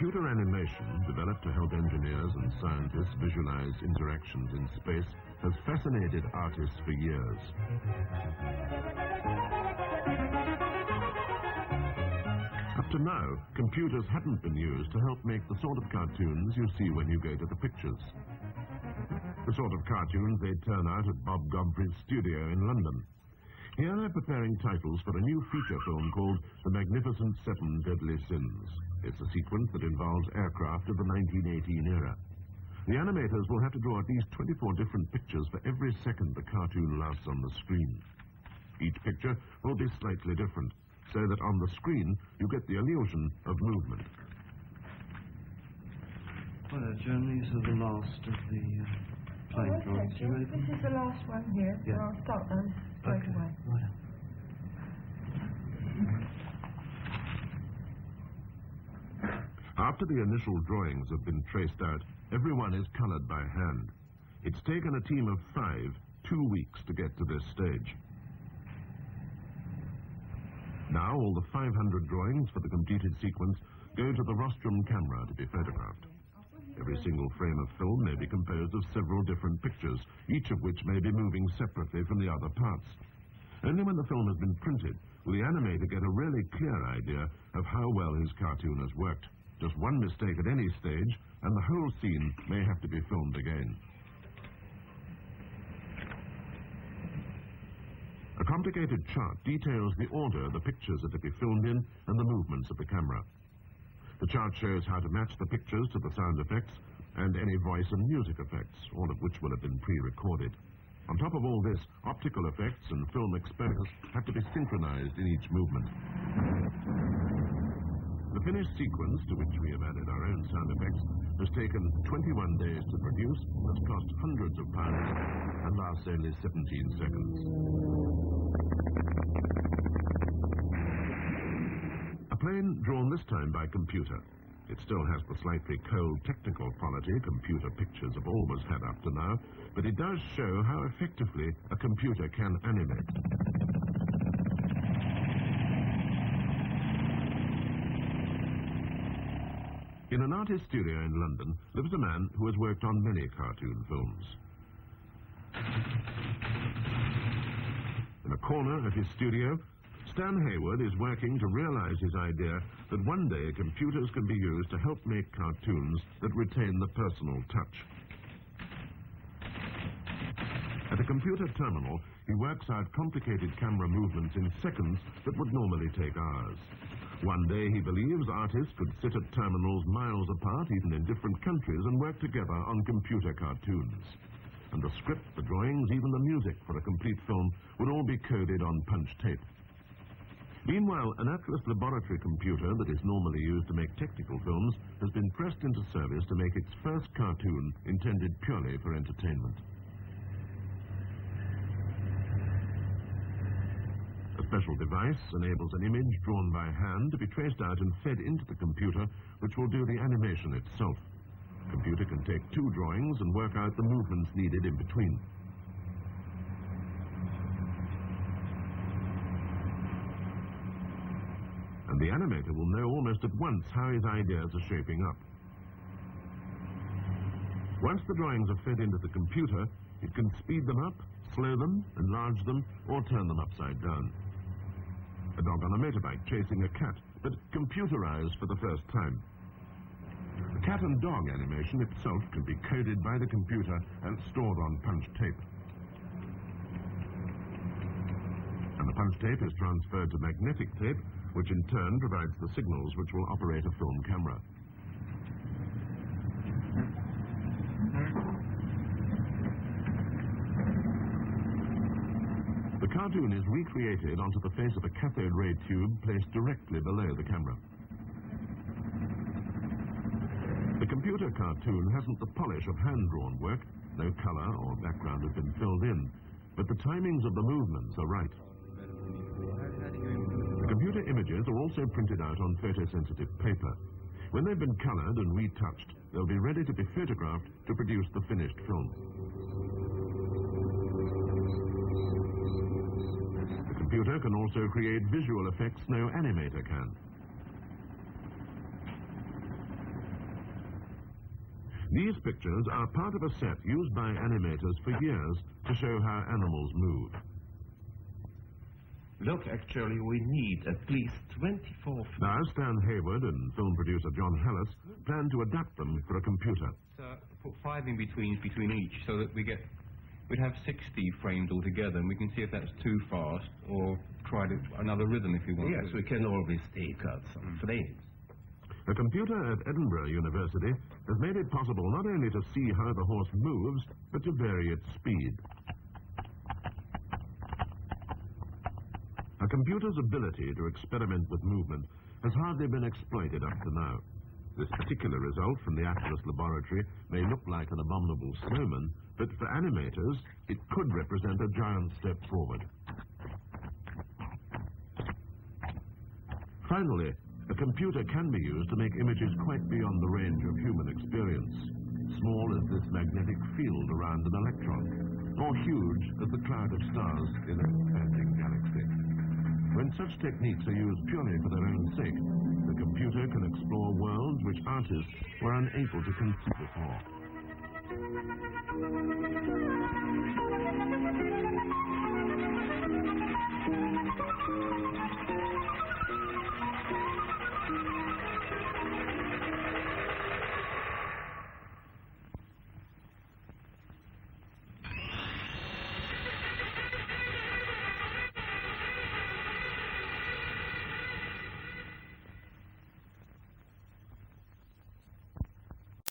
Computer animation, developed to help engineers and scientists visualize interactions in space, has fascinated artists for years. Up to now, computers hadn't been used to help make the sort of cartoons you see when you go to the pictures. The sort of cartoons they turn out at Bob Godfrey's studio in London. Here they're preparing titles for a new feature film called The Magnificent Seven Deadly Sins. It's a sequence that involves aircraft of the 1918 era. The animators will have to draw at least 24 different pictures for every second the cartoon lasts on the screen. Each picture will be slightly different, so that on the screen you get the illusion of movement. Well, Joan, these are the last of the plane drawings. You ready? This is the last one here, so I'll start those straight away. Right. After the initial drawings have been traced out, everyone is colored by hand. It's taken a team of 5, 2 weeks to get to this stage. Now all the 500 drawings for the completed sequence go to the rostrum camera to be photographed. Every single frame of film may be composed of several different pictures, each of which may be moving separately from the other parts. Only when the film has been printed will the animator get a really clear idea of how well his cartoon has worked. Just one mistake at any stage, and the whole scene may have to be filmed again. A complicated chart details the order the pictures are to be filmed in and the movements of the camera. The chart shows how to match the pictures to the sound effects and any voice and music effects, all of which will have been pre-recorded. On top of all this, optical effects and film exposures have to be synchronized in each movement. The finished sequence, to which we have added our own sound effects, has taken 21 days to produce, has cost hundreds of pounds, and lasts only 17 seconds. A plane drawn this time by computer. It still has the slightly cold technical quality computer pictures have always had up to now, but it does show how effectively a computer can animate. In an artist studio in London lives a man who has worked on many cartoon films. In a corner of his studio, Stan Hayward is working to realize his idea that one day computers can be used to help make cartoons that retain the personal touch. At a computer terminal, he works out complicated camera movements in seconds that would normally take hours. One day, he believes artists could sit at terminals miles apart, even in different countries, and work together on computer cartoons. And the script, the drawings, even the music for a complete film would all be coded on punch tape. Meanwhile, an Atlas laboratory computer that is normally used to make technical films has been pressed into service to make its first cartoon intended purely for entertainment. A special device enables an image drawn by hand to be traced out and fed into the computer, which will do the animation itself. The computer can take 2 drawings and work out the movements needed in between. And the animator will know almost at once how his ideas are shaping up. Once the drawings are fed into the computer, it can speed them up, slow them, enlarge them, or turn them upside down. A dog on a motorbike chasing a cat, but computerized for the first time. The cat and dog animation itself can be coded by the computer and stored on punch tape. And the punch tape is transferred to magnetic tape, which in turn provides the signals which will operate a film camera. The cartoon is recreated onto the face of a cathode ray tube placed directly below the camera. The computer cartoon hasn't the polish of hand-drawn work. No color or background has been filled in, but the timings of the movements are right. The computer images are also printed out on photosensitive paper. When they've been colored and retouched, they'll be ready to be photographed to produce the finished film. The computer can also create visual effects no animator can. These pictures are part of a set used by animators for years to show how animals move. Look, actually, we need at least 24... Now, Stan Hayward and film producer John Hellis plan to adapt them for a computer. Put 5 in between each, so that we'd have 60 frames altogether, and we can see if that's too fast, or try another rhythm if you want. Yes, we can always take out some frames. A computer at Edinburgh University has made it possible not only to see how the horse moves, but to vary its speed. A computer's ability to experiment with movement has hardly been exploited up to now. This particular result from the Atlas laboratory may look like an abominable snowman, but for animators, it could represent a giant step forward. Finally, a computer can be used to make images quite beyond the range of human experience, small as this magnetic field around an electron, or huge as the cloud of stars in an expanding galaxy. When such techniques are used purely for their own sake, the computer can explore worlds which artists were unable to conceive before.